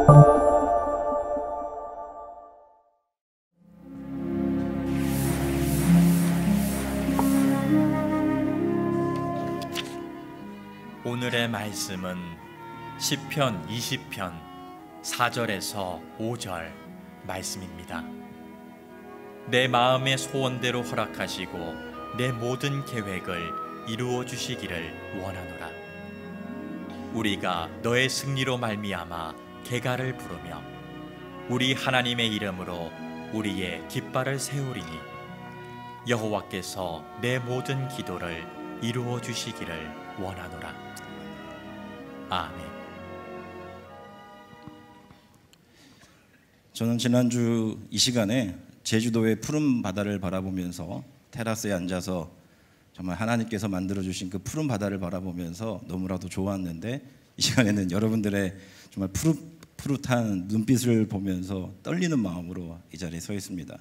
오늘의 말씀은 시편 20편 4절에서 5절 말씀입니다. 내 마음의 소원대로 허락하시고 내 모든 계획을 이루어 주시기를 원하노라. 우리가 너의 승리로 말미암아 개가를 부르며 우리 하나님의 이름으로 우리의 깃발을 세우리니 여호와께서 내 모든 기도를 이루어 주시기를 원하노라. 아멘. 저는 지난주 이 시간에 제주도의 푸른 바다를 바라보면서 테라스에 앉아서 정말 하나님께서 만들어주신 그 푸른 바다를 바라보면서 너무나도 좋았는데, 이 시간에는 여러분들의 정말 푸릇한 눈빛을 보면서 떨리는 마음으로 이 자리에 서 있습니다.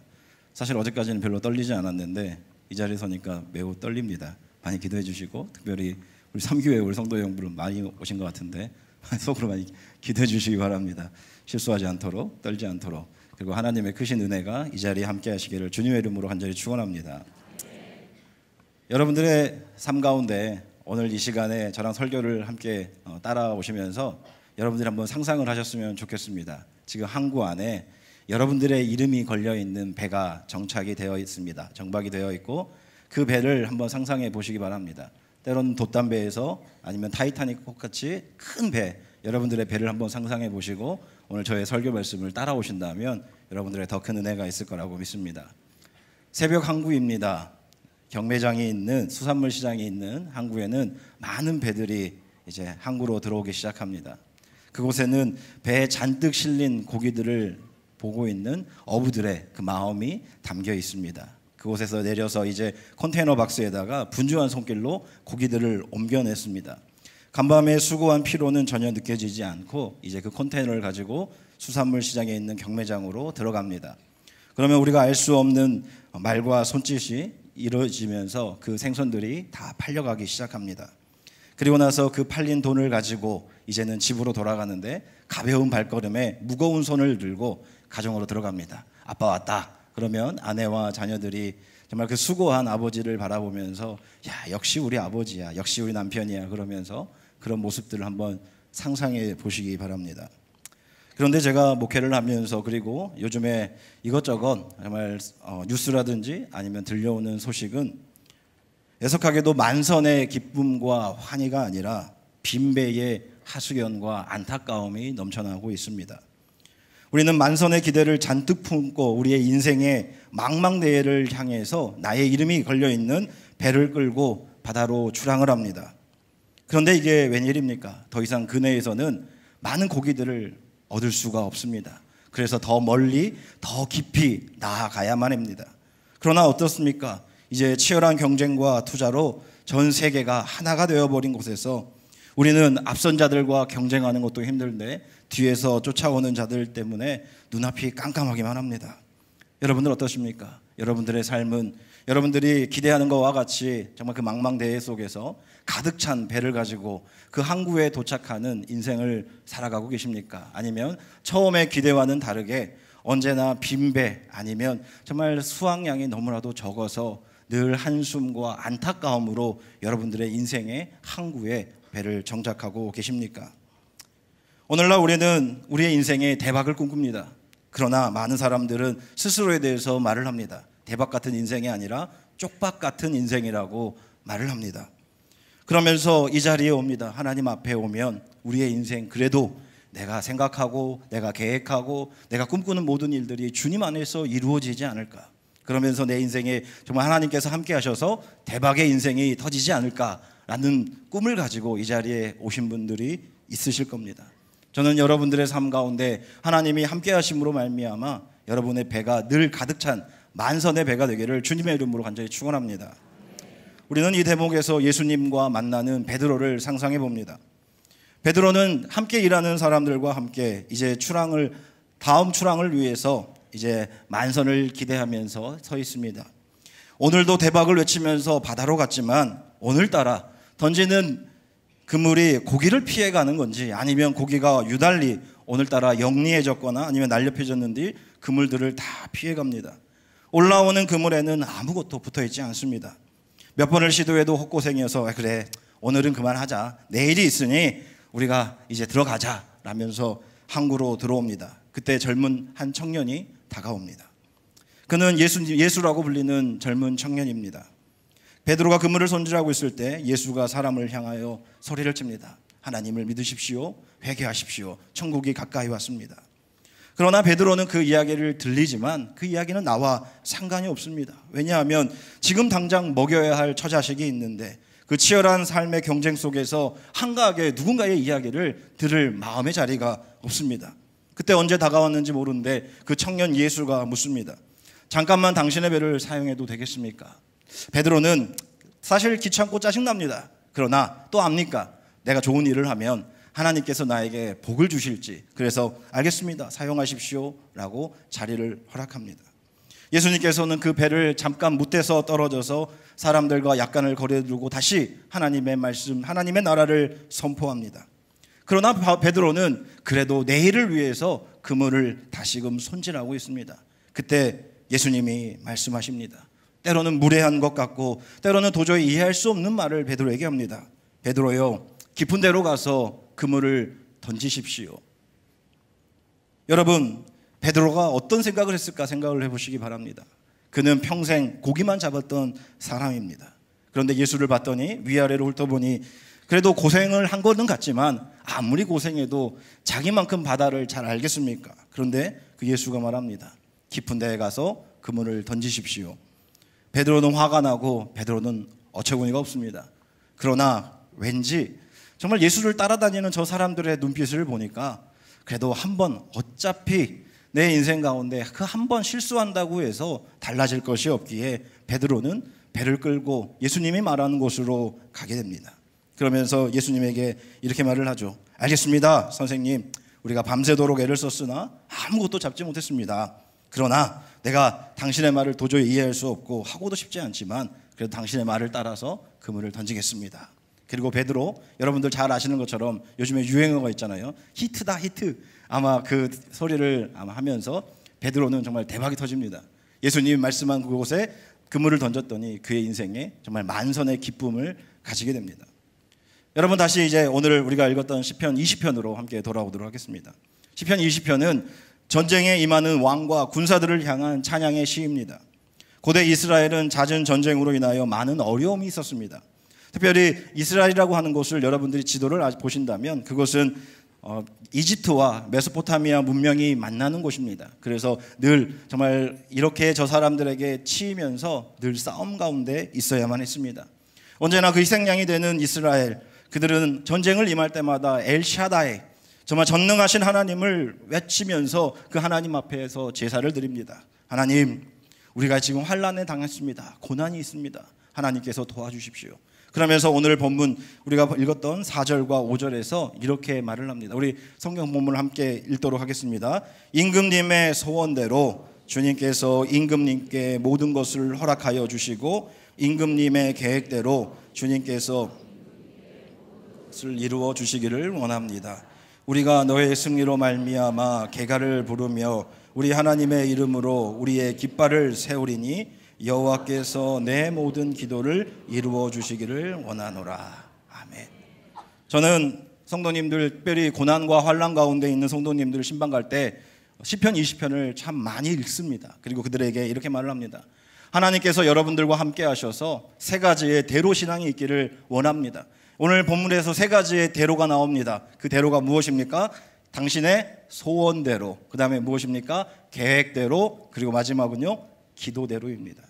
사실 어제까지는 별로 떨리지 않았는데 이 자리에 서니까 매우 떨립니다. 많이 기도해 주시고, 특별히 우리 3교회 우리 성도 여러분 많이 오신 것 같은데 속으로 많이 기도해 주시기 바랍니다. 실수하지 않도록, 떨지 않도록, 그리고 하나님의 크신 은혜가 이 자리에 함께 하시기를 주님의 이름으로 간절히 축원합니다. 여러분들의 삶 가운데 오늘 이 시간에 저랑 설교를 함께 따라오시면서 여러분들이 한번 상상을 하셨으면 좋겠습니다. 지금 항구 안에 여러분들의 이름이 걸려있는 배가 정착이 되어 있습니다. 정박이 되어 있고, 그 배를 한번 상상해 보시기 바랍니다. 때로는 돛담배에서 아니면 타이타닉 같이 큰 배, 여러분들의 배를 한번 상상해 보시고 오늘 저의 설교 말씀을 따라오신다면 여러분들의 더 큰 은혜가 있을 거라고 믿습니다. 새벽 항구입니다. 경매장이 있는, 수산물 시장이 있는 항구에는 많은 배들이 이제 항구로 들어오기 시작합니다. 그곳에는 배에 잔뜩 실린 고기들을 보고 있는 어부들의 그 마음이 담겨 있습니다. 그곳에서 내려서 이제 컨테이너 박스에다가 분주한 손길로 고기들을 옮겨냈습니다. 간밤에 수고한 피로는 전혀 느껴지지 않고 이제 그 컨테이너를 가지고 수산물 시장에 있는 경매장으로 들어갑니다. 그러면 우리가 알 수 없는 말과 손짓이 이루어지면서 그 생선들이 다 팔려가기 시작합니다. 그리고 나서 그 팔린 돈을 가지고 이제는 집으로 돌아가는데 가벼운 발걸음에 무거운 손을 들고 가정으로 들어갑니다. 아빠 왔다. 그러면 아내와 자녀들이 정말 그 수고한 아버지를 바라보면서 야, 역시 우리 아버지야, 역시 우리 남편이야, 그러면서 그런 모습들을 한번 상상해 보시기 바랍니다. 그런데 제가 목회를 하면서, 그리고 요즘에 이것저것 정말 뉴스라든지 아니면 들려오는 소식은 애석하게도 만선의 기쁨과 환희가 아니라 빈배의 하수연과 안타까움이 넘쳐나고 있습니다. 우리는 만선의 기대를 잔뜩 품고 우리의 인생의 망망대해를 향해서 나의 이름이 걸려있는 배를 끌고 바다로 출항을 합니다. 그런데 이게 웬일입니까? 더 이상 그네에서는 많은 고기들을 얻을 수가 없습니다. 그래서 더 멀리, 더 깊이 나아가야만 합니다. 그러나 어떻습니까? 이제 치열한 경쟁과 투자로 전 세계가 하나가 되어버린 곳에서 우리는 앞선 자들과 경쟁하는 것도 힘든데 뒤에서 쫓아오는 자들 때문에 눈앞이 깜깜하기만 합니다. 여러분들 어떠십니까? 여러분들의 삶은 여러분들이 기대하는 것과 같이 정말 그 망망대해 속에서 가득 찬 배를 가지고 그 항구에 도착하는 인생을 살아가고 계십니까? 아니면 처음에 기대와는 다르게 언제나 빈배, 아니면 정말 수확량이 너무나도 적어서 늘 한숨과 안타까움으로 여러분들의 인생의 항구에 배를 정착하고 계십니까? 오늘날 우리는 우리의 인생에 대박을 꿈꿉니다. 그러나 많은 사람들은 스스로에 대해서 말을 합니다. 대박 같은 인생이 아니라 쪽박 같은 인생이라고 말을 합니다. 그러면서 이 자리에 옵니다. 하나님 앞에 오면 우리의 인생, 그래도 내가 생각하고 내가 계획하고 내가 꿈꾸는 모든 일들이 주님 안에서 이루어지지 않을까, 그러면서 내 인생에 정말 하나님께서 함께 하셔서 대박의 인생이 터지지 않을까라는 꿈을 가지고 이 자리에 오신 분들이 있으실 겁니다. 저는 여러분들의 삶 가운데 하나님이 함께 하심으로 말미암아 여러분의 배가 늘 가득 찬 만선의 배가 되기를 주님의 이름으로 간절히 축원합니다. 우리는 이 대목에서 예수님과 만나는 베드로를 상상해 봅니다. 베드로는 함께 일하는 사람들과 함께 이제 다음 출항을 위해서 이제 만선을 기대하면서 서 있습니다. 오늘도 대박을 외치면서 바다로 갔지만 오늘따라 던지는 그물이 고기를 피해가는 건지 아니면 고기가 유달리 오늘따라 영리해졌거나 아니면 날렵해졌는지 그물들을 다 피해갑니다. 올라오는 그물에는 아무것도 붙어있지 않습니다. 몇 번을 시도해도 헛고생이어서 그래 오늘은 그만하자, 내일이 있으니 우리가 이제 들어가자 라면서 항구로 들어옵니다. 그때 젊은 한 청년이 다가옵니다. 그는 예수라고 불리는 젊은 청년입니다. 베드로가 그물을 손질하고 있을 때 예수가 사람을 향하여 소리를 칩니다. 하나님을 믿으십시오. 회개하십시오. 천국이 가까이 왔습니다. 그러나 베드로는 그 이야기를 들리지만 그 이야기는 나와 상관이 없습니다. 왜냐하면 지금 당장 먹여야 할 처자식이 있는데 그 치열한 삶의 경쟁 속에서 한가하게 누군가의 이야기를 들을 마음의 자리가 없습니다. 그때 언제 다가왔는지 모르는데 그 청년 예수가 묻습니다. 잠깐만 당신의 배를 사용해도 되겠습니까? 베드로는 사실 귀찮고 짜증납니다. 그러나 또 압니까? 내가 좋은 일을 하면 하나님께서 나에게 복을 주실지. 그래서 알겠습니다, 사용하십시오 라고 자리를 허락합니다. 예수님께서는 그 배를 잠깐 무태서 떨어져서 사람들과 약간을 거리에 두고 다시 하나님의 말씀, 하나님의 나라를 선포합니다. 그러나 베드로는 그래도 내일을 위해서 그물을 다시금 손질하고 있습니다. 그때 예수님이 말씀하십니다. 때로는 무례한 것 같고 때로는 도저히 이해할 수 없는 말을 베드로에게 합니다. 베드로요, 깊은 데로 가서 그물을 던지십시오. 여러분, 베드로가 어떤 생각을 했을까 생각을 해보시기 바랍니다. 그는 평생 고기만 잡았던 사람입니다. 그런데 예수를 봤더니 위아래로 훑어보니 그래도 고생을 한 거는 같지만 아무리 고생해도 자기만큼 바다를 잘 알겠습니까? 그런데 그 예수가 말합니다. 깊은 데에 가서 그물을 던지십시오. 베드로는 화가 나고 베드로는 어처구니가 없습니다. 그러나 왠지 정말 예수를 따라다니는 저 사람들의 눈빛을 보니까 그래도 한번 어차피 내 인생 가운데 그 한 번 실수한다고 해서 달라질 것이 없기에 베드로는 배를 끌고 예수님이 말하는 곳으로 가게 됩니다. 그러면서 예수님에게 이렇게 말을 하죠. 알겠습니다, 선생님. 우리가 밤새도록 애를 썼으나 아무것도 잡지 못했습니다. 그러나 내가 당신의 말을 도저히 이해할 수 없고 하고도 싶지 않지만 그래도 당신의 말을 따라서 그물을 던지겠습니다. 그리고 베드로, 여러분들 잘 아시는 것처럼 요즘에 유행어가 있잖아요. 히트다 히트. 아마 그 소리를 하면서 베드로는 정말 대박이 터집니다. 예수님이 말씀한 그곳에 그물을 던졌더니 그의 인생에 정말 만선의 기쁨을 가지게 됩니다. 여러분, 다시 이제 오늘 우리가 읽었던 시편 20편으로 함께 돌아오도록 하겠습니다. 시편 20편은 전쟁에 임하는 왕과 군사들을 향한 찬양의 시입니다. 고대 이스라엘은 잦은 전쟁으로 인하여 많은 어려움이 있었습니다. 특별히 이스라엘이라고 하는 곳을 여러분들이 지도를 보신다면 그곳은 이집트와 메소포타미아 문명이 만나는 곳입니다. 그래서 늘 정말 이렇게 저 사람들에게 치이면서 늘 싸움 가운데 있어야만 했습니다. 언제나 그 희생양이 되는 이스라엘, 그들은 전쟁을 임할 때마다 엘샤다이, 정말 전능하신 하나님을 외치면서 그 하나님 앞에서 제사를 드립니다. 하나님, 우리가 지금 환난에 당했습니다. 고난이 있습니다. 하나님께서 도와주십시오. 그러면서 오늘 본문 우리가 읽었던 4절과 5절에서 이렇게 말을 합니다. 우리 성경 본문을 함께 읽도록 하겠습니다. 임금님의 소원대로 주님께서 임금님께 모든 것을 허락하여 주시고 임금님의 계획대로 주님께서 것을 이루어 주시기를 원합니다. 우리가 너의 승리로 말미암아 개가를 부르며 우리 하나님의 이름으로 우리의 깃발을 세우리니 여호와께서 내 모든 기도를 이루어 주시기를 원하노라. 아멘. 저는 성도님들, 특별히 고난과 환난 가운데 있는 성도님들 신방 갈 때 시편 20편을 참 많이 읽습니다. 그리고 그들에게 이렇게 말을 합니다. 하나님께서 여러분들과 함께 하셔서 세 가지의 대로 신앙이 있기를 원합니다. 오늘 본문에서 세 가지의 대로가 나옵니다. 그 대로가 무엇입니까? 당신의 소원대로, 그 다음에 무엇입니까? 계획대로, 그리고 마지막은요, 기도대로입니다.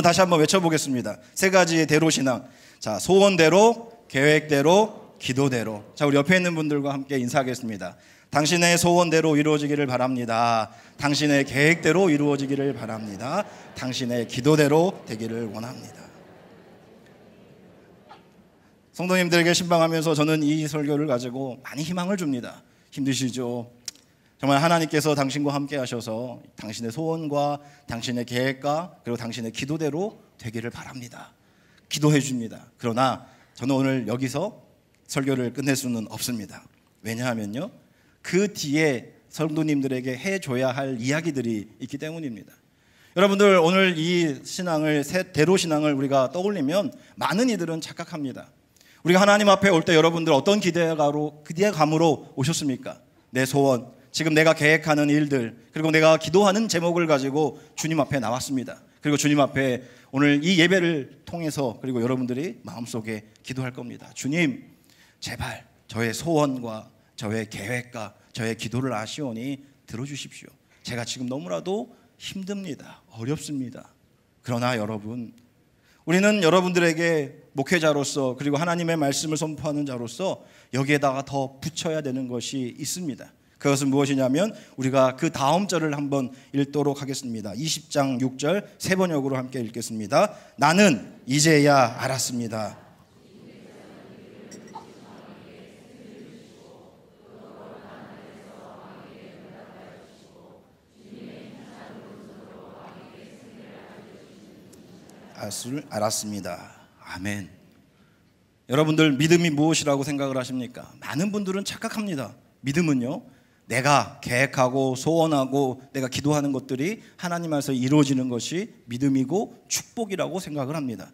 다시 한번 외쳐보겠습니다. 세 가지의 대로 신앙. 자, 소원대로, 계획대로, 기도대로. 자, 우리 옆에 있는 분들과 함께 인사하겠습니다. 당신의 소원대로 이루어지기를 바랍니다. 당신의 계획대로 이루어지기를 바랍니다. 당신의 기도대로 되기를 원합니다. 성도님들에게 신방하면서 저는 이 설교를 가지고 많이 희망을 줍니다. 힘드시죠? 정말 하나님께서 당신과 함께 하셔서 당신의 소원과 당신의 계획과 그리고 당신의 기도대로 되기를 바랍니다. 기도해 줍니다. 그러나 저는 오늘 여기서 설교를 끝낼 수는 없습니다. 왜냐하면요, 그 뒤에 성도님들에게 해줘야 할 이야기들이 있기 때문입니다. 여러분들 오늘 이 신앙을 대로 신앙을 우리가 떠올리면 많은 이들은 착각합니다. 우리가 하나님 앞에 올 때 여러분들 어떤 기대감으로 오셨습니까? 내 소원, 지금 내가 계획하는 일들, 그리고 내가 기도하는 제목을 가지고 주님 앞에 나왔습니다. 그리고 주님 앞에 오늘 이 예배를 통해서 그리고 여러분들이 마음속에 기도할 겁니다. 주님, 제발 저의 소원과 저의 계획과 저의 기도를 아시오니 들어주십시오. 제가 지금 너무나도 힘듭니다. 어렵습니다. 그러나 여러분, 우리는 여러분들에게 목회자로서 그리고 하나님의 말씀을 선포하는 자로서 여기에다가 더 붙여야 되는 것이 있습니다. 그것은 무엇이냐면 우리가 그 다음 절을 한번 읽도록 하겠습니다. 20장 6절 세 번역으로 함께 읽겠습니다. 나는 이제야 알았습니다. 알았습니다. 아멘. 여러분들 믿음이 무엇이라고 생각을 하십니까? 많은 분들은 착각합니다. 믿음은요, 내가 계획하고 소원하고 내가 기도하는 것들이 하나님 안에서 이루어지는 것이 믿음이고 축복이라고 생각을 합니다.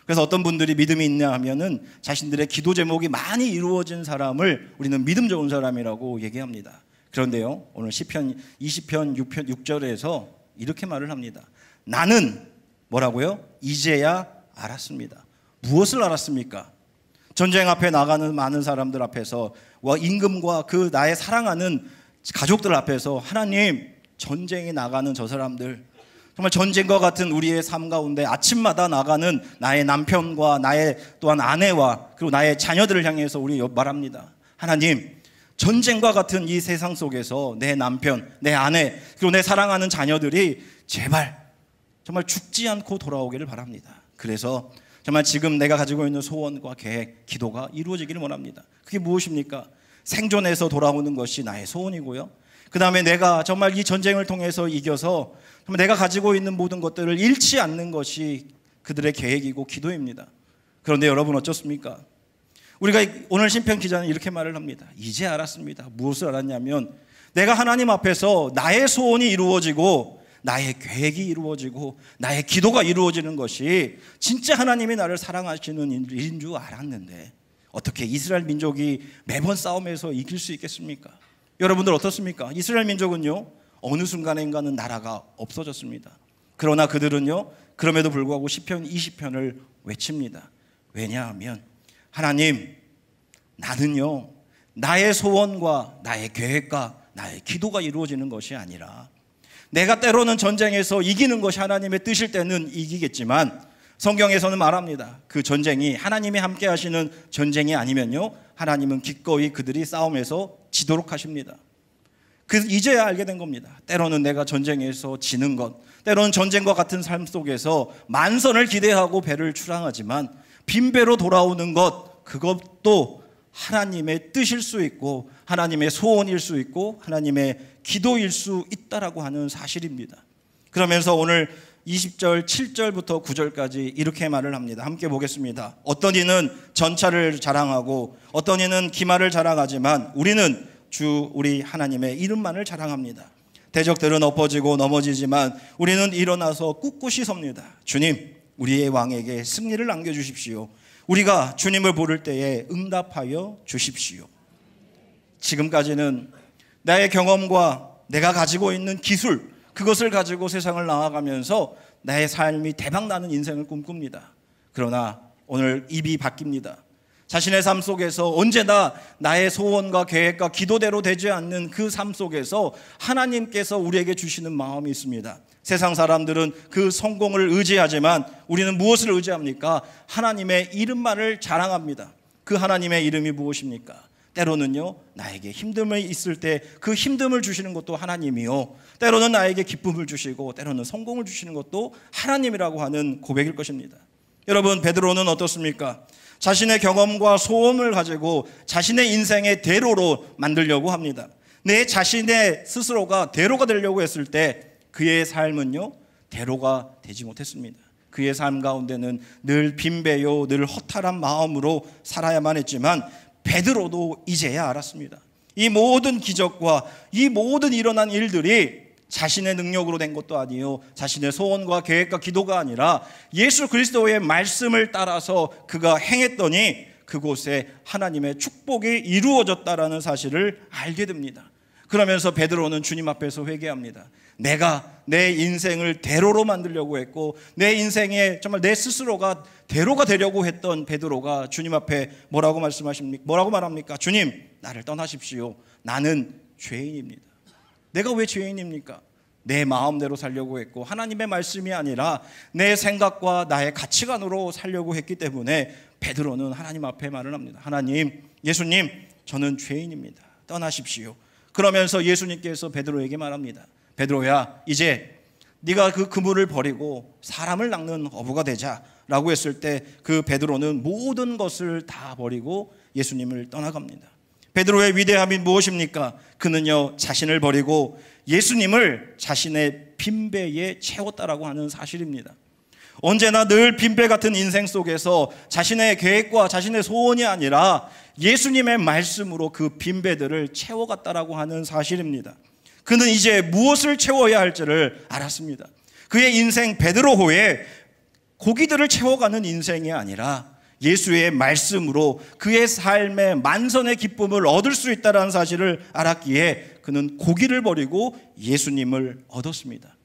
그래서 어떤 분들이 믿음이 있냐 하면은 자신들의 기도 제목이 많이 이루어진 사람을 우리는 믿음 좋은 사람이라고 얘기합니다. 그런데요, 오늘 시편 20편 6절에서 이렇게 말을 합니다. 나는 뭐라고요? 이제야 알았습니다. 무엇을 알았습니까? 전쟁 앞에 나가는 많은 사람들 앞에서 임금과 그 나의 사랑하는 가족들 앞에서 하나님, 전쟁에 나가는 저 사람들, 정말 전쟁과 같은 우리의 삶 가운데 아침마다 나가는 나의 남편과 나의 또한 아내와 그리고 나의 자녀들을 향해서 우리 말합니다. 하나님, 전쟁과 같은 이 세상 속에서 내 남편, 내 아내 그리고 내 사랑하는 자녀들이 제발 정말 죽지 않고 돌아오기를 바랍니다. 그래서 정말 지금 내가 가지고 있는 소원과 계획, 기도가 이루어지기를 원합니다. 그게 무엇입니까? 생존해서 돌아오는 것이 나의 소원이고요. 그 다음에 내가 정말 이 전쟁을 통해서 이겨서 정말 내가 가지고 있는 모든 것들을 잃지 않는 것이 그들의 계획이고 기도입니다. 그런데 여러분 어쩌습니까? 우리가 오늘 신편 기자는 이렇게 말을 합니다. 이제 알았습니다. 무엇을 알았냐면 내가 하나님 앞에서 나의 소원이 이루어지고 나의 계획이 이루어지고 나의 기도가 이루어지는 것이 진짜 하나님이 나를 사랑하시는 일인 줄 알았는데 어떻게 이스라엘 민족이 매번 싸움에서 이길 수 있겠습니까? 여러분들 어떻습니까? 이스라엘 민족은요, 어느 순간인가는 나라가 없어졌습니다. 그러나 그들은요, 그럼에도 불구하고 시편 20편을 외칩니다. 왜냐하면 하나님, 나는요, 나의 소원과 나의 계획과 나의 기도가 이루어지는 것이 아니라 내가 때로는 전쟁에서 이기는 것이 하나님의 뜻일 때는 이기겠지만 성경에서는 말합니다. 그 전쟁이 하나님이 함께 하시는 전쟁이 아니면요, 하나님은 기꺼이 그들이 싸움에서 지도록 하십니다. 이제야 알게 된 겁니다. 때로는 내가 전쟁에서 지는 것, 때로는 전쟁과 같은 삶 속에서 만선을 기대하고 배를 출항하지만 빈배로 돌아오는 것, 그것도 하나님의 뜻일 수 있고 하나님의 소원일 수 있고 하나님의 기도일 수 있다라고 하는 사실입니다. 그러면서 오늘 20절 7절부터 9절까지 이렇게 말을 합니다. 함께 보겠습니다. 어떤 이는 전차를 자랑하고 어떤 이는 기마를 자랑하지만 우리는 주 우리 하나님의 이름만을 자랑합니다. 대적들은 엎어지고 넘어지지만 우리는 일어나서 꿋꿋이 섭니다. 주님, 우리의 왕에게 승리를 안겨주십시오. 우리가 주님을 부를 때에 응답하여 주십시오. 지금까지는 나의 경험과 내가 가지고 있는 기술, 그것을 가지고 세상을 나아가면서 나의 삶이 대박나는 인생을 꿈꿉니다. 그러나 오늘 입이 바뀝니다. 자신의 삶 속에서 언제나 나의 소원과 계획과 기도대로 되지 않는 그 삶 속에서 하나님께서 우리에게 주시는 마음이 있습니다. 세상 사람들은 그 성공을 의지하지만 우리는 무엇을 의지합니까? 하나님의 이름만을 자랑합니다. 그 하나님의 이름이 무엇입니까? 때로는요, 나에게 힘듦이 있을 때 그 힘듦을 주시는 것도 하나님이요, 때로는 나에게 기쁨을 주시고 때로는 성공을 주시는 것도 하나님이라고 하는 고백일 것입니다. 여러분, 베드로는 어떻습니까? 자신의 경험과 소원을 가지고 자신의 인생의 대로로 만들려고 합니다. 내 자신의 스스로가 대로가 되려고 했을 때 그의 삶은요, 대로가 되지 못했습니다. 그의 삶 가운데는 늘 빈배요, 늘 허탈한 마음으로 살아야만 했지만 베드로도 이제야 알았습니다. 이 모든 기적과 이 모든 일어난 일들이 자신의 능력으로 된 것도 아니요, 자신의 소원과 계획과 기도가 아니라 예수 그리스도의 말씀을 따라서 그가 행했더니 그곳에 하나님의 축복이 이루어졌다라는 사실을 알게 됩니다. 그러면서 베드로는 주님 앞에서 회개합니다. 내가 내 인생을 대로로 만들려고 했고 내 인생에 정말 내 스스로가 대로가 되려고 했던 베드로가 주님 앞에 뭐라고 말합니까? 주님, 나를 떠나십시오. 나는 죄인입니다. 내가 왜 죄인입니까? 내 마음대로 살려고 했고 하나님의 말씀이 아니라 내 생각과 나의 가치관으로 살려고 했기 때문에 베드로는 하나님 앞에 말을 합니다. 하나님, 예수님, 저는 죄인입니다. 떠나십시오. 그러면서 예수님께서 베드로에게 말합니다. 베드로야, 이제 네가 그 그물을 버리고 사람을 낚는 어부가 되자라고 했을 때 그 베드로는 모든 것을 다 버리고 예수님을 떠나갑니다. 베드로의 위대함이 무엇입니까? 그는요, 자신을 버리고 예수님을 자신의 빈배에 채웠다라고 하는 사실입니다. 언제나 늘 빈배 같은 인생 속에서 자신의 계획과 자신의 소원이 아니라 예수님의 말씀으로 그 빈배들을 채워갔다라고 하는 사실입니다. 그는 이제 무엇을 채워야 할지를 알았습니다. 그의 인생 베드로호에 고기들을 채워가는 인생이 아니라 예수의 말씀으로 그의 삶의 만선의 기쁨을 얻을 수 있다는 사실을 알았기에 그는 고기를 버리고 예수님을 얻었습니다.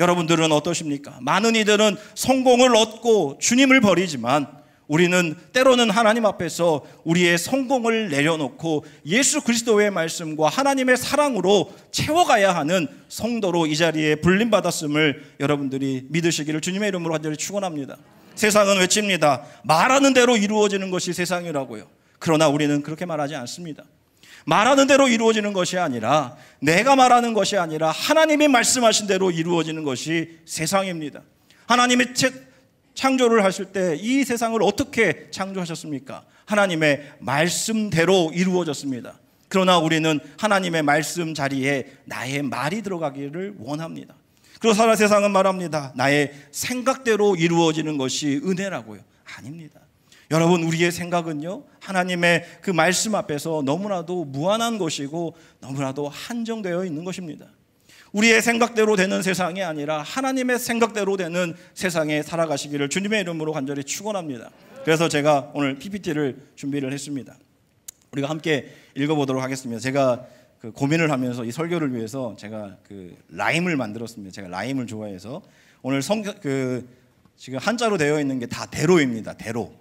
여러분들은 어떠십니까? 많은 이들은 성공을 얻고 주님을 버리지만 우리는 때로는 하나님 앞에서 우리의 성공을 내려놓고 예수 그리스도의 말씀과 하나님의 사랑으로 채워가야 하는 성도로 이 자리에 불림받았음을 여러분들이 믿으시기를 주님의 이름으로 간절히 축원합니다. 세상은 외칩니다. 말하는 대로 이루어지는 것이 세상이라고요. 그러나 우리는 그렇게 말하지 않습니다. 말하는 대로 이루어지는 것이 아니라 내가 말하는 것이 아니라 하나님이 말씀하신 대로 이루어지는 것이 세상입니다. 하나님이 창조를 하실 때 이 세상을 어떻게 창조하셨습니까? 하나님의 말씀대로 이루어졌습니다. 그러나 우리는 하나님의 말씀 자리에 나의 말이 들어가기를 원합니다. 그래서 세상은 말합니다. 나의 생각대로 이루어지는 것이 은혜라고요. 아닙니다. 여러분, 우리의 생각은요, 하나님의 그 말씀 앞에서 너무나도 무한한 것이고 너무나도 한정되어 있는 것입니다. 우리의 생각대로 되는 세상이 아니라 하나님의 생각대로 되는 세상에 살아가시기를 주님의 이름으로 간절히 축원합니다. 그래서 제가 오늘 PPT를 준비를 했습니다. 우리가 함께 읽어보도록 하겠습니다. 제가 그 고민을 하면서 이 설교를 위해서 제가 그 라임을 만들었습니다. 제가 라임을 좋아해서 오늘 지금 한자로 되어 있는 게 다 대로입니다. 대로.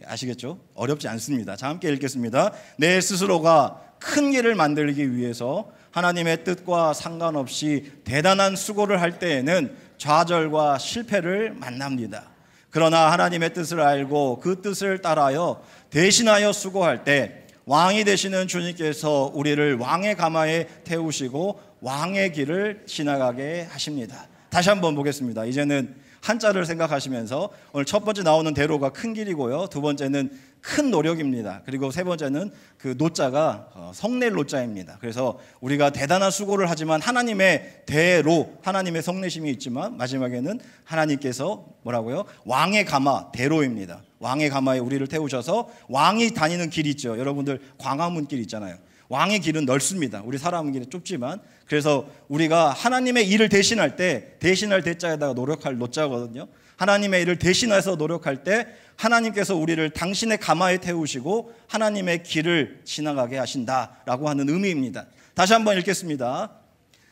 아시겠죠? 어렵지 않습니다. 자, 함께 읽겠습니다. 내 스스로가 큰 길을 만들기 위해서 하나님의 뜻과 상관없이 대단한 수고를 할 때에는 좌절과 실패를 만납니다. 그러나 하나님의 뜻을 알고 그 뜻을 따라여 대신하여 수고할 때 왕이 되시는 주님께서 우리를 왕의 가마에 태우시고 왕의 길을 지나가게 하십니다. 다시 한번 보겠습니다. 이제는 한자를 생각하시면서 오늘 첫 번째 나오는 대로가 큰 길이고요. 두 번째는 큰 노력입니다. 그리고 세 번째는 그 노자가 성낼 노자입니다. 그래서 우리가 대단한 수고를 하지만 하나님의 대로, 하나님의 성내심이 있지만 마지막에는 하나님께서 뭐라고요? 왕의 가마, 대로입니다. 왕의 가마에 우리를 태우셔서 왕이 다니는 길 있죠. 여러분들 광화문 길 있잖아요. 왕의 길은 넓습니다. 우리 사람 길은 좁지만, 그래서 우리가 하나님의 일을 대신할 때, 대신할 대자에다가 노력할 노자거든요. 하나님의 일을 대신해서 노력할 때 하나님께서 우리를 당신의 가마에 태우시고 하나님의 길을 지나가게 하신다라고 하는 의미입니다. 다시 한번 읽겠습니다.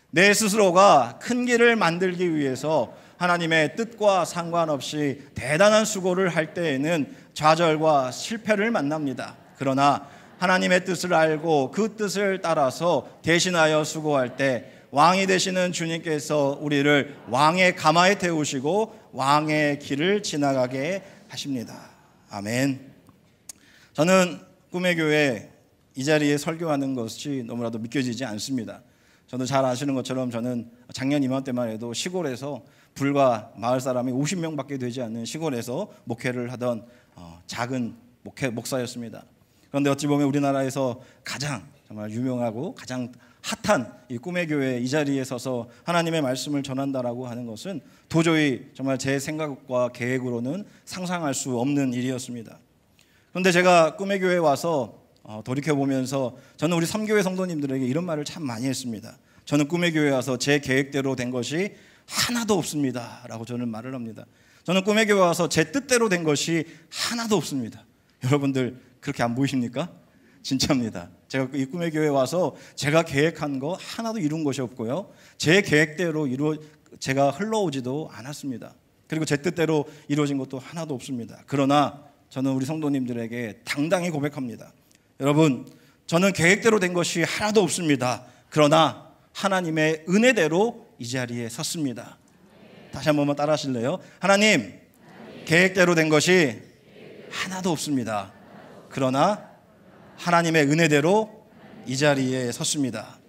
내 스스로가 큰 길을 만들기 위해서 하나님의 뜻과 상관없이 대단한 수고를 할 때에는 좌절과 실패를 만납니다. 그러나 하나님의 뜻을 알고 그 뜻을 따라서 대신하여 수고할 때 왕이 되시는 주님께서 우리를 왕의 가마에 태우시고 왕의 길을 지나가게 하십니다. 아멘. 저는 꿈의 교회 이 자리에 설교하는 것이 너무나도 믿겨지지 않습니다. 저도 잘 아시는 것처럼 저는 작년 이맘때만 해도 시골에서 불과 마을 사람이 50명밖에 되지 않는 시골에서 목회를 하던 작은 목사였습니다. 그런데 어찌 보면 우리나라에서 가장 정말 유명하고 가장 핫한 이 꿈의 교회 이 자리에 서서 하나님의 말씀을 전한다라고 하는 것은 도저히 정말 제 생각과 계획으로는 상상할 수 없는 일이었습니다. 그런데 제가 꿈의 교회에 와서 돌이켜보면서 저는 우리 3교회 성도님들에게 이런 말을 참 많이 했습니다. 저는 꿈의 교회 와서 제 계획대로 된 것이 하나도 없습니다 라고 저는 말을 합니다. 저는 꿈의 교회 와서 제 뜻대로 된 것이 하나도 없습니다. 여러분들 그렇게 안 보이십니까? 진짜입니다. 제가 이 꿈의 교회 와서 제가 계획한 거 하나도 이룬 것이 없고요, 제 계획대로 제가 흘러오지도 않았습니다. 그리고 제 뜻대로 이루어진 것도 하나도 없습니다. 그러나 저는 우리 성도님들에게 당당히 고백합니다. 여러분, 저는 계획대로 된 것이 하나도 없습니다. 그러나 하나님의 은혜대로 이 자리에 섰습니다. 다시 한 번만 따라 하실래요? 하나님, 계획대로 된 것이 하나도 없습니다. 그러나 하나님의 은혜대로 이 자리에 섰습니다.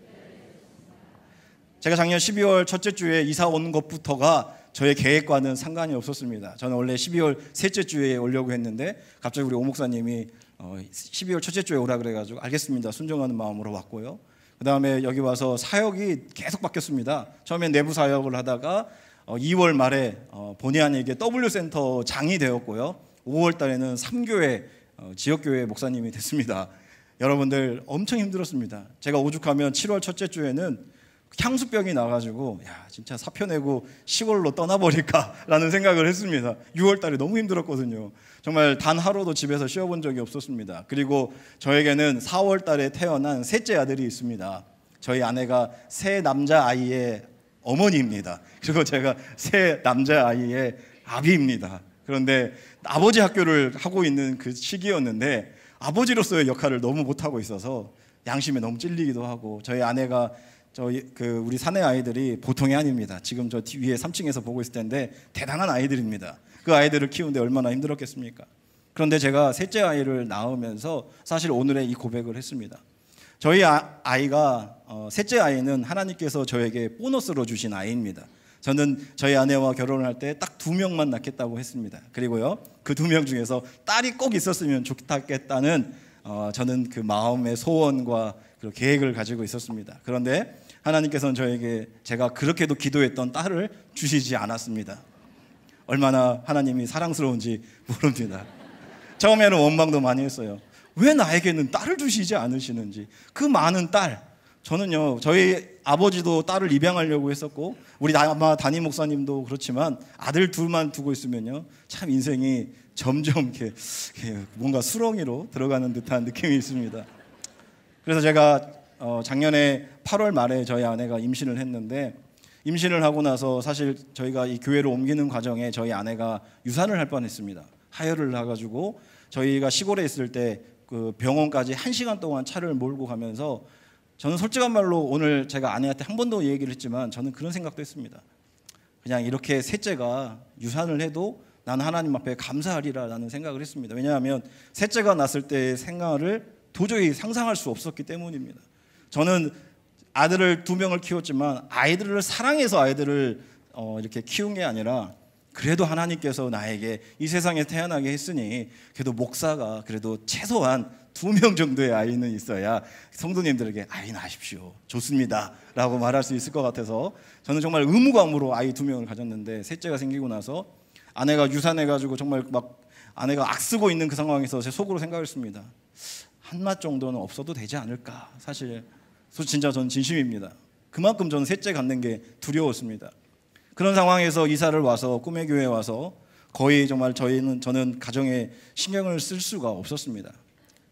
제가 작년 12월 첫째 주에 이사 온 것부터가 저의 계획과는 상관이 없었습니다. 저는 원래 12월 셋째 주에 오려고 했는데 갑자기 우리 오 목사님이 12월 첫째 주에 오라 그래가지고 알겠습니다, 순종하는 마음으로 왔고요. 그 다음에 여기 와서 사역이 계속 바뀌었습니다. 처음엔 내부 사역을 하다가 2월 말에 본의 아니게 W센터 장이 되었고요. 5월 달에는 3교회 지역교회 목사님이 됐습니다. 여러분들 엄청 힘들었습니다. 제가 오죽하면 7월 첫째 주에는 향수병이 나가지고 진짜 사표 내고 시골로 떠나버릴까라는 생각을 했습니다. 6월 달에 너무 힘들었거든요. 정말 단 하루도 집에서 쉬어본 적이 없었습니다. 그리고 저에게는 4월 달에 태어난 셋째 아들이 있습니다. 저희 아내가 세 남자아이의 어머니입니다. 그리고 제가 세 남자아이의 아비입니다. 그런데 아버지 학교를 하고 있는 그 시기였는데 아버지로서의 역할을 너무 못하고 있어서 양심에 너무 찔리기도 하고, 저희 아내가 우리 사내 아이들이 보통이 아닙니다. 지금 저 위에 3층에서 보고 있을 텐데 대단한 아이들입니다. 그 아이들을 키우는데 얼마나 힘들었겠습니까? 그런데 제가 셋째 아이를 낳으면서 사실 오늘의 이 고백을 했습니다. 저희 아이가 셋째 아이는 하나님께서 저에게 보너스로 주신 아이입니다. 저는 저희 아내와 결혼을 할 때 딱 2명만 낳겠다고 했습니다. 그리고요, 그 2명 중에서 딸이 꼭 있었으면 좋겠다는 저는 그 마음의 소원과 그 계획을 가지고 있었습니다. 그런데 하나님께서는 저에게 제가 그렇게도 기도했던 딸을 주시지 않았습니다. 얼마나 하나님이 사랑스러운지 모릅니다. 처음에는 원망도 많이 했어요. 왜 나에게는 딸을 주시지 않으시는지. 그 많은 딸, 저는요, 저희 아버지도 딸을 입양하려고 했었고 우리 아마 담임 목사님도 그렇지만 아들 둘만 두고 있으면요, 참 인생이 점점 이렇게 뭔가 수렁이로 들어가는 듯한 느낌이 있습니다. 그래서 제가 작년에 8월 말에 저희 아내가 임신을 했는데, 임신을 하고 나서 사실 저희가 이 교회로 옮기는 과정에 저희 아내가 유산을 할 뻔했습니다. 하혈을 해가지고 저희가 시골에 있을 때 그 병원까지 1시간 동안 차를 몰고 가면서, 저는 솔직한 말로 오늘 제가 아내한테 한 번 더 얘기를 했지만 저는 그런 생각도 했습니다. 그냥 이렇게 셋째가 유산을 해도 나는 하나님 앞에 감사하리라라는 생각을 했습니다. 왜냐하면 셋째가 났을 때의 생활을 도저히 상상할 수 없었기 때문입니다. 저는 아들을 2명을 키웠지만 아이들을 사랑해서 아이들을 이렇게 키운 게 아니라, 그래도 하나님께서 나에게 이 세상에 태어나게 했으니 그래도 목사가 그래도 최소한 2명 정도의 아이는 있어야 성도님들에게 아이 낳으십시오, 좋습니다 라고 말할 수 있을 것 같아서 저는 정말 의무감으로 아이 2명을 가졌는데, 셋째가 생기고 나서 아내가 유산해가지고 정말 막 아내가 악쓰고 있는 그 상황에서 제 속으로 생각했습니다. 한낱 정도는 없어도 되지 않을까. 사실 진짜 저는 진심입니다. 그만큼 저는 셋째 갖는 게 두려웠습니다. 그런 상황에서 이사를 와서 꿈의 교회에 와서 거의 정말 저는 가정에 신경을 쓸 수가 없었습니다.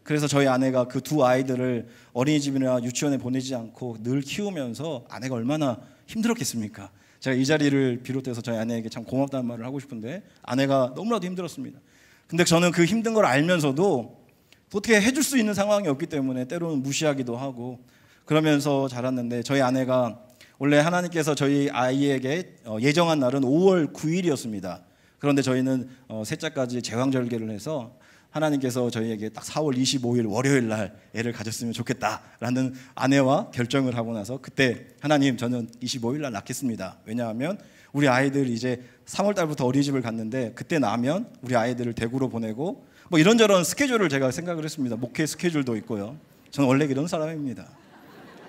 그래서 저희 아내가 그 두 아이들을 어린이집이나 유치원에 보내지 않고 늘 키우면서 아내가 얼마나 힘들었겠습니까? 제가 이 자리를 비롯해서 저희 아내에게 참 고맙다는 말을 하고 싶은데, 아내가 너무나도 힘들었습니다. 근데 저는 그 힘든 걸 알면서도 어떻게 해줄 수 있는 상황이 없기 때문에 때로는 무시하기도 하고 그러면서 자랐는데, 저희 아내가 원래 하나님께서 저희 아이에게 예정한 날은 5월 9일이었습니다. 그런데 저희는 셋째까지 제왕절개를 해서 하나님께서 저희에게 딱 4월 25일 월요일 날 애를 가졌으면 좋겠다라는 아내와 결정을 하고 나서, 그때 하나님, 저는 25일 날 낳겠습니다. 왜냐하면 우리 아이들 이제 3월 달부터 어린이집을 갔는데 그때 나면 우리 아이들을 대구로 보내고 뭐 이런저런 스케줄을 제가 생각을 했습니다. 목회 스케줄도 있고요. 저는 원래 이런 사람입니다.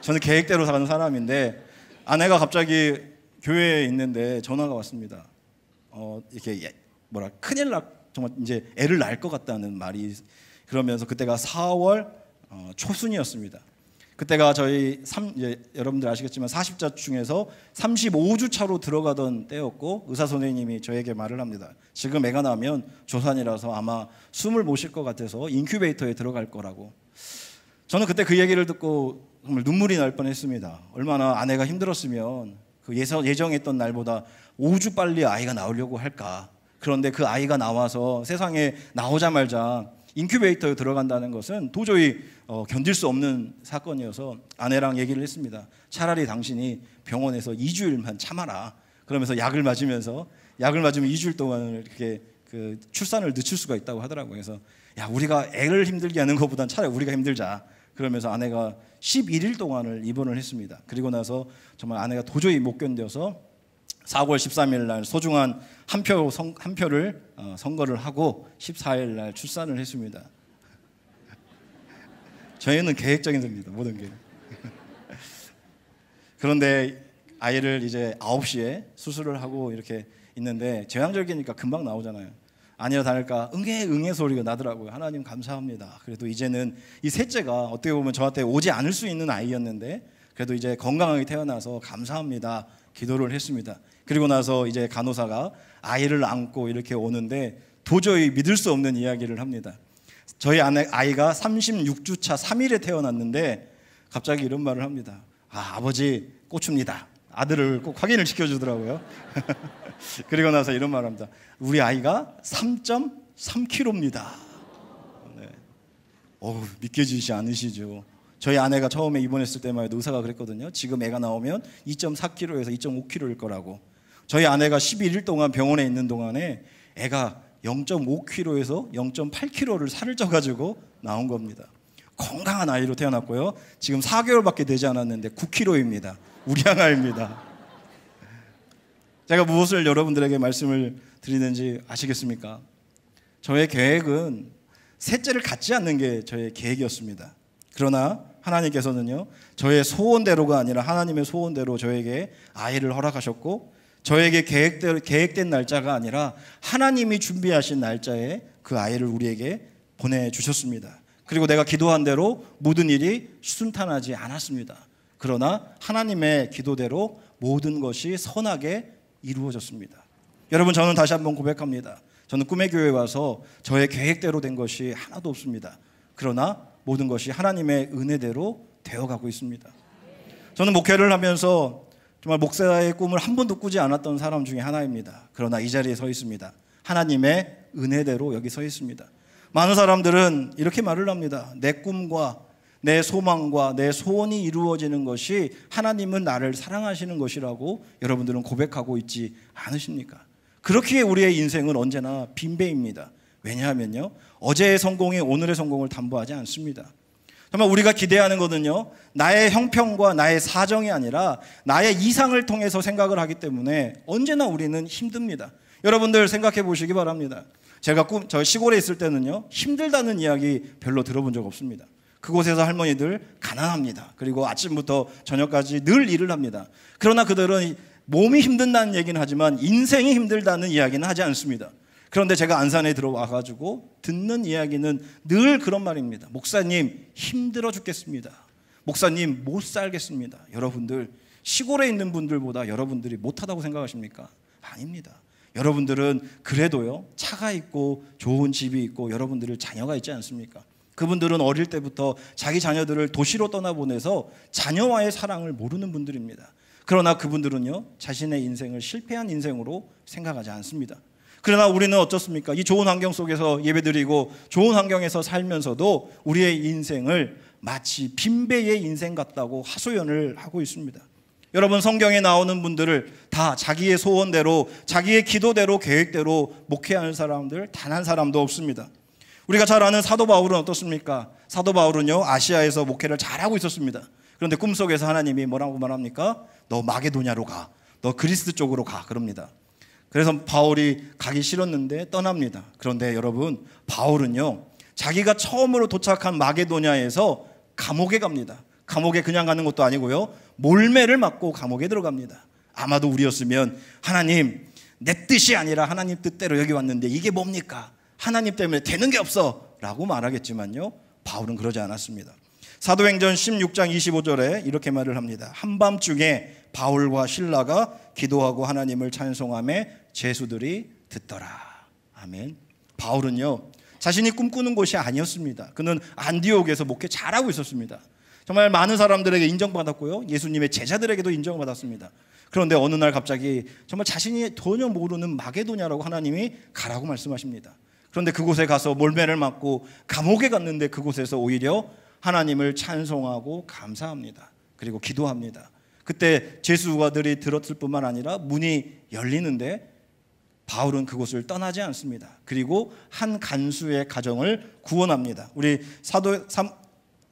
저는 계획대로 사는 사람인데, 아내가 갑자기 교회에 있는데 전화가 왔습니다. 이렇게 큰일 정말 이제 애를 낳을 것 같다는 말이. 그러면서 그때가 4월 초순이었습니다. 그때가 저희 여러분들 아시겠지만 40자 중에서 35주 차로 들어가던 때였고, 의사 선생님이 저에게 말을 합니다. 지금 애가 나면 조산이라서 아마 숨을 못 쉴 것 같아서 인큐베이터에 들어갈 거라고. 저는 그때 그 얘기를 듣고 정말 눈물이 날 뻔했습니다. 얼마나 아내가 힘들었으면 그 예정했던 날보다 5주 빨리 아이가 나오려고 할까. 그런데 그 아이가 나와서 세상에 나오자마자 인큐베이터에 들어간다는 것은 도저히 견딜 수 없는 사건이어서 아내랑 얘기를 했습니다. 차라리 당신이 병원에서 2주일만 참아라. 그러면서 약을 맞으면 2주일 동안 이렇게 그 출산을 늦출 수가 있다고 하더라고요. 그래서 야, 우리가 애를 힘들게 하는 것보단 차라리 우리가 힘들자. 그러면서 아내가 11일 동안을 입원을 했습니다. 그리고 나서 정말 아내가 도저히 못 견뎌서 4월 13일 날 소중한 한 표를 선거를 하고 14일 날 출산을 했습니다. 저희는 계획적인 겁니다. 모든 게. 그런데 아이를 이제 9시에 수술을 하고 이렇게 있는데 제왕절개니까 금방 나오잖아요. 아니라 다를까 응애 소리가 나더라고요. 하나님 감사합니다. 그래도 이제는 이 셋째가 어떻게 보면 저한테 오지 않을 수 있는 아이였는데 그래도 이제 건강하게 태어나서 감사합니다. 기도를 했습니다. 그리고 나서 이제 간호사가 아이를 안고 이렇게 오는데 도저히 믿을 수 없는 이야기를 합니다. 저희 아이가 36주 차 3일에 태어났는데 갑자기 이런 말을 합니다. 아버지 꼬춥니다. 아들을 꼭 확인을 시켜주더라고요. 그리고 나서 이런 말을 합니다. 우리 아이가 3.3kg입니다. 네. 믿겨지지 않으시죠? 저희 아내가 처음에 입원했을 때만 해도 의사가 그랬거든요. 지금 애가 나오면 2.4kg에서 2.5kg일 거라고. 저희 아내가 11일 동안 병원에 있는 동안에 애가 0.5kg에서 0.8kg를 살을 쪄가지고 나온 겁니다. 건강한 아이로 태어났고요. 지금 4개월밖에 되지 않았는데 9kg입니다. 우량아입니다. 제가 무엇을 여러분들에게 말씀을 드리는지 아시겠습니까? 저의 계획은 셋째를 갖지 않는 게 저의 계획이었습니다. 그러나 하나님께서는요, 저의 소원대로가 아니라 하나님의 소원대로 저에게 아이를 허락하셨고, 저에게 계획된 날짜가 아니라 하나님이 준비하신 날짜에 그 아이를 우리에게 보내주셨습니다. 그리고 내가 기도한 대로 모든 일이 순탄하지 않았습니다. 그러나 하나님의 기도대로 모든 것이 선하게 이루어졌습니다. 여러분, 저는 다시 한번 고백합니다. 저는 꿈의 교회에 와서 저의 계획대로 된 것이 하나도 없습니다. 그러나 모든 것이 하나님의 은혜대로 되어가고 있습니다. 저는 목회를 하면서 정말 목사의 꿈을 한 번도 꾸지 않았던 사람 중에 하나입니다. 그러나 이 자리에 서 있습니다. 하나님의 은혜대로 여기 서 있습니다. 많은 사람들은 이렇게 말을 합니다. 내 꿈과 내 소망과 내 소원이 이루어지는 것이 하나님은 나를 사랑하시는 것이라고 여러분들은 고백하고 있지 않으십니까? 그렇기에 우리의 인생은 언제나 빈배입니다. 왜냐하면요, 어제의 성공이 오늘의 성공을 담보하지 않습니다. 정말 우리가 기대하는 것은요, 나의 형편과 나의 사정이 아니라 나의 이상을 통해서 생각을 하기 때문에 언제나 우리는 힘듭니다. 여러분들 생각해 보시기 바랍니다. 제가 저 시골에 있을 때는요, 힘들다는 이야기 별로 들어본 적 없습니다. 그곳에서 할머니들 가난합니다. 그리고 아침부터 저녁까지 늘 일을 합니다. 그러나 그들은 몸이 힘든다는 얘기는 하지만 인생이 힘들다는 이야기는 하지 않습니다. 그런데 제가 안산에 들어와가지고 듣는 이야기는 늘 그런 말입니다. 목사님, 힘들어 죽겠습니다. 목사님, 못 살겠습니다. 여러분들, 시골에 있는 분들보다 여러분들이 못하다고 생각하십니까? 아닙니다. 여러분들은 그래도요, 차가 있고 좋은 집이 있고 여러분들의 자녀가 있지 않습니까? 그분들은 어릴 때부터 자기 자녀들을 도시로 떠나보내서 자녀와의 사랑을 모르는 분들입니다. 그러나 그분들은요, 자신의 인생을 실패한 인생으로 생각하지 않습니다. 그러나 우리는 어떻습니까? 이 좋은 환경 속에서 예배드리고 좋은 환경에서 살면서도 우리의 인생을 마치 빈배의 인생 같다고 하소연을 하고 있습니다. 여러분, 성경에 나오는 분들을 다 자기의 소원대로, 자기의 기도대로, 계획대로 목회하는 사람들 단 한 사람도 없습니다. 우리가 잘 아는 사도 바울은 어떻습니까? 사도 바울은요, 아시아에서 목회를 잘하고 있었습니다. 그런데 꿈속에서 하나님이 뭐라고 말합니까? 너 마게도냐로 가, 너 그리스 쪽으로 가, 그럽니다. 그래서 바울이 가기 싫었는데 떠납니다. 그런데 여러분, 바울은요, 자기가 처음으로 도착한 마게도냐에서 감옥에 갑니다. 감옥에 그냥 가는 것도 아니고요, 몰매를 맞고 감옥에 들어갑니다. 아마도 우리였으면 하나님, 내 뜻이 아니라 하나님 뜻대로 여기 왔는데 이게 뭡니까? 하나님 때문에 되는 게 없어 라고 말하겠지만요, 바울은 그러지 않았습니다. 사도행전 16장 25절에 이렇게 말을 합니다. 한밤중에 바울과 실라가 기도하고 하나님을 찬송하며 제수들이 듣더라. 아멘. 바울은요, 자신이 꿈꾸는 곳이 아니었습니다. 그는 안디옥에서 목회 잘하고 있었습니다. 정말 많은 사람들에게 인정받았고요, 예수님의 제자들에게도 인정받았습니다. 그런데 어느 날 갑자기 정말 자신이 전혀 모르는 마게도냐라고 하나님이 가라고 말씀하십니다. 그런데 그곳에 가서 몰매를 맞고 감옥에 갔는데 그곳에서 오히려 하나님을 찬송하고 감사합니다. 그리고 기도합니다. 그때 제수관들이 들었을 뿐만 아니라 문이 열리는데 바울은 그곳을 떠나지 않습니다. 그리고 한 간수의 가정을 구원합니다. 우리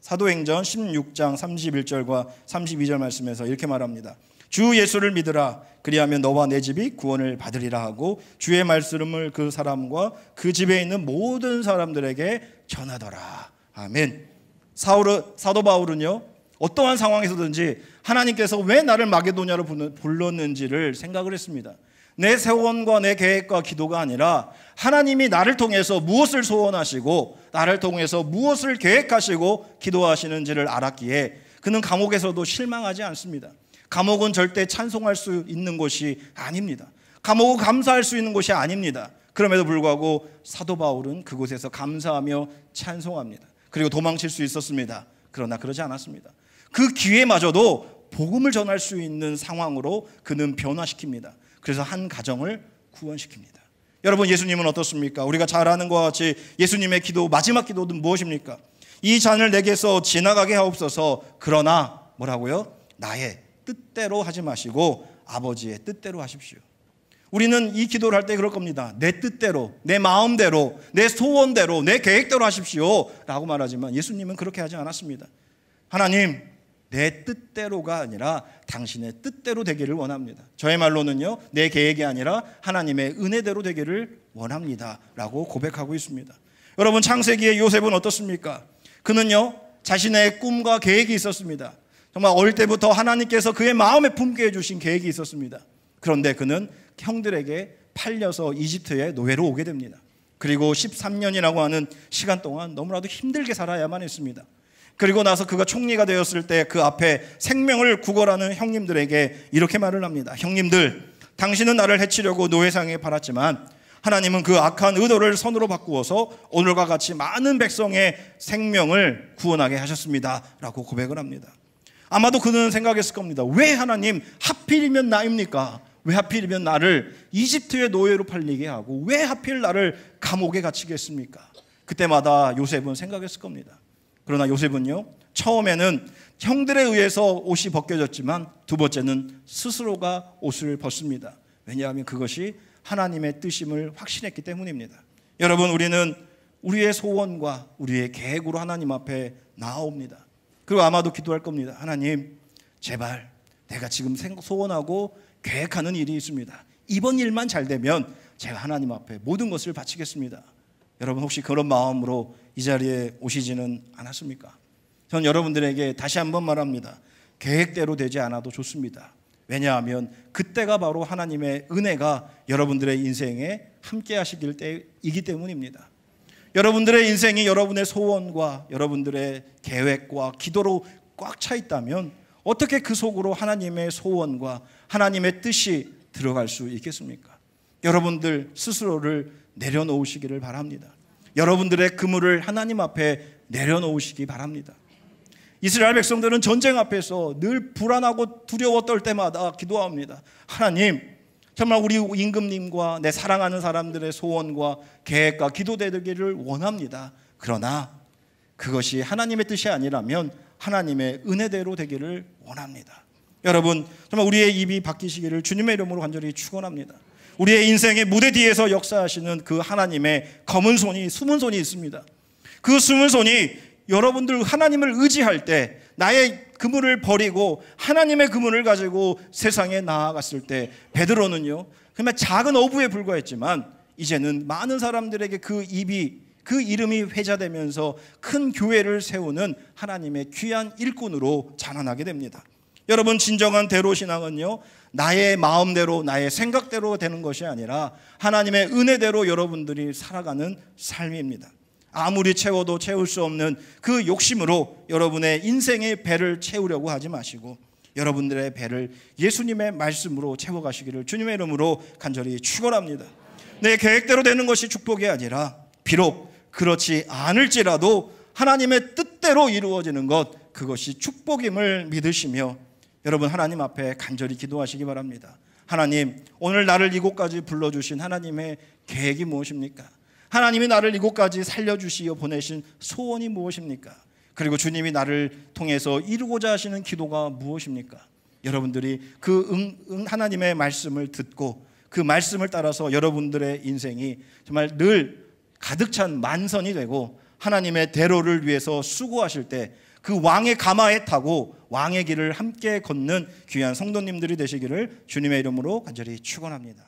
사도행전 16장 31절과 32절 말씀에서 이렇게 말합니다. 주 예수를 믿으라. 그리하면 너와 내 집이 구원을 받으리라 하고 주의 말씀을 그 사람과 그 집에 있는 모든 사람들에게 전하더라. 아멘. 사도 바울은요, 어떠한 상황에서든지 하나님께서 왜 나를 마게도냐로 불렀는지를 생각을 했습니다. 내 소원과 내 계획과 기도가 아니라 하나님이 나를 통해서 무엇을 소원하시고 나를 통해서 무엇을 계획하시고 기도하시는지를 알았기에 그는 감옥에서도 실망하지 않습니다. 감옥은 절대 찬송할 수 있는 곳이 아닙니다. 감옥은 감사할 수 있는 곳이 아닙니다. 그럼에도 불구하고 사도 바울은 그곳에서 감사하며 찬송합니다. 그리고 도망칠 수 있었습니다. 그러나 그러지 않았습니다. 그 기회마저도 복음을 전할 수 있는 상황으로 그는 변화시킵니다. 그래서 한 가정을 구원시킵니다. 여러분, 예수님은 어떻습니까? 우리가 잘 아는 것과 같이 예수님의 기도, 마지막 기도는 무엇입니까? 이 잔을 내게서 지나가게 하옵소서. 그러나 뭐라고요? 나의 뜻대로 하지 마시고 아버지의 뜻대로 하십시오. 우리는 이 기도를 할 때 그럴 겁니다. 내 뜻대로, 내 마음대로, 내 소원대로, 내 계획대로 하십시오 라고 말하지만 예수님은 그렇게 하지 않았습니다. 하나님, 내 뜻대로가 아니라 당신의 뜻대로 되기를 원합니다. 저의 말로는요, 내 계획이 아니라 하나님의 은혜대로 되기를 원합니다 라고 고백하고 있습니다. 여러분, 창세기의 요셉은 어떻습니까? 그는요, 자신의 꿈과 계획이 있었습니다. 정말 어릴 때부터 하나님께서 그의 마음에 품게 해주신 계획이 있었습니다. 그런데 그는 형들에게 팔려서 이집트의 노예로 오게 됩니다. 그리고 13년이라고 하는 시간 동안 너무나도 힘들게 살아야만 했습니다. 그리고 나서 그가 총리가 되었을 때 그 앞에 생명을 구걸하는 형님들에게 이렇게 말을 합니다. 형님들, 당신은 나를 해치려고 노예상에 팔았지만 하나님은 그 악한 의도를 선으로 바꾸어서 오늘과 같이 많은 백성의 생명을 구원하게 하셨습니다 라고 고백을 합니다. 아마도 그는 생각했을 겁니다. 왜 하나님, 하필이면 나입니까? 왜 하필이면 나를 이집트의 노예로 팔리게 하고 왜 하필 나를 감옥에 갇히게 했습니까? 그때마다 요셉은 생각했을 겁니다. 그러나 요셉은요, 처음에는 형들에 의해서 옷이 벗겨졌지만 두 번째는 스스로가 옷을 벗습니다. 왜냐하면 그것이 하나님의 뜻임을 확신했기 때문입니다. 여러분, 우리는 우리의 소원과 우리의 계획으로 하나님 앞에 나아옵니다. 그리고 아마도 기도할 겁니다. 하나님, 제발 내가 지금 소원하고 계획하는 일이 있습니다. 이번 일만 잘 되면 제가 하나님 앞에 모든 것을 바치겠습니다. 여러분, 혹시 그런 마음으로 이 자리에 오시지는 않았습니까? 저는 여러분들에게 다시 한번 말합니다. 계획대로 되지 않아도 좋습니다. 왜냐하면 그때가 바로 하나님의 은혜가 여러분들의 인생에 함께 하시길 때이기 때문입니다. 여러분들의 인생이 여러분의 소원과 여러분들의 계획과 기도로 꽉 차 있다면 어떻게 그 속으로 하나님의 소원과 하나님의 뜻이 들어갈 수 있겠습니까? 여러분들 스스로를 내려놓으시기를 바랍니다. 여러분들의 그물을 하나님 앞에 내려놓으시기 바랍니다. 이스라엘 백성들은 전쟁 앞에서 늘 불안하고 두려워 떨 때마다 기도합니다. 하나님, 정말 우리 임금님과 내 사랑하는 사람들의 소원과 계획과 기도되기를 원합니다. 그러나 그것이 하나님의 뜻이 아니라면 하나님의 은혜대로 되기를 원합니다. 여러분, 정말 우리의 입이 바뀌시기를 주님의 이름으로 간절히 축원합니다. 우리의 인생의 무대 뒤에서 역사하시는 그 하나님의 검은 손이, 숨은 손이 있습니다. 그 숨은 손이 여러분들 하나님을 의지할 때 나의 그물을 버리고 하나님의 그물을 가지고 세상에 나아갔을 때 베드로는요, 정말 작은 어부에 불과했지만 이제는 많은 사람들에게 그 이름이 회자되면서 큰 교회를 세우는 하나님의 귀한 일꾼으로 자라나게 됩니다. 여러분, 진정한 대로신앙은요, 나의 마음대로 나의 생각대로 되는 것이 아니라 하나님의 은혜대로 여러분들이 살아가는 삶입니다. 아무리 채워도 채울 수 없는 그 욕심으로 여러분의 인생의 배를 채우려고 하지 마시고 여러분들의 배를 예수님의 말씀으로 채워가시기를 주님의 이름으로 간절히 축원합니다. 내 계획대로 되는 것이 축복이 아니라 비록 그렇지 않을지라도 하나님의 뜻대로 이루어지는 것, 그것이 축복임을 믿으시며 여러분 하나님 앞에 간절히 기도하시기 바랍니다. 하나님, 오늘 나를 이곳까지 불러주신 하나님의 계획이 무엇입니까? 하나님이 나를 이곳까지 살려주시어 보내신 소원이 무엇입니까? 그리고 주님이 나를 통해서 이루고자 하시는 기도가 무엇입니까? 여러분들이 그 하나님의 말씀을 듣고 그 말씀을 따라서 여러분들의 인생이 정말 늘 가득 찬 만선이 되고 하나님의 대로를 위해서 수고하실 때 그 왕의 가마에 타고 왕의 길을 함께 걷는 귀한 성도님들이 되시기를 주님의 이름으로 간절히 축원합니다.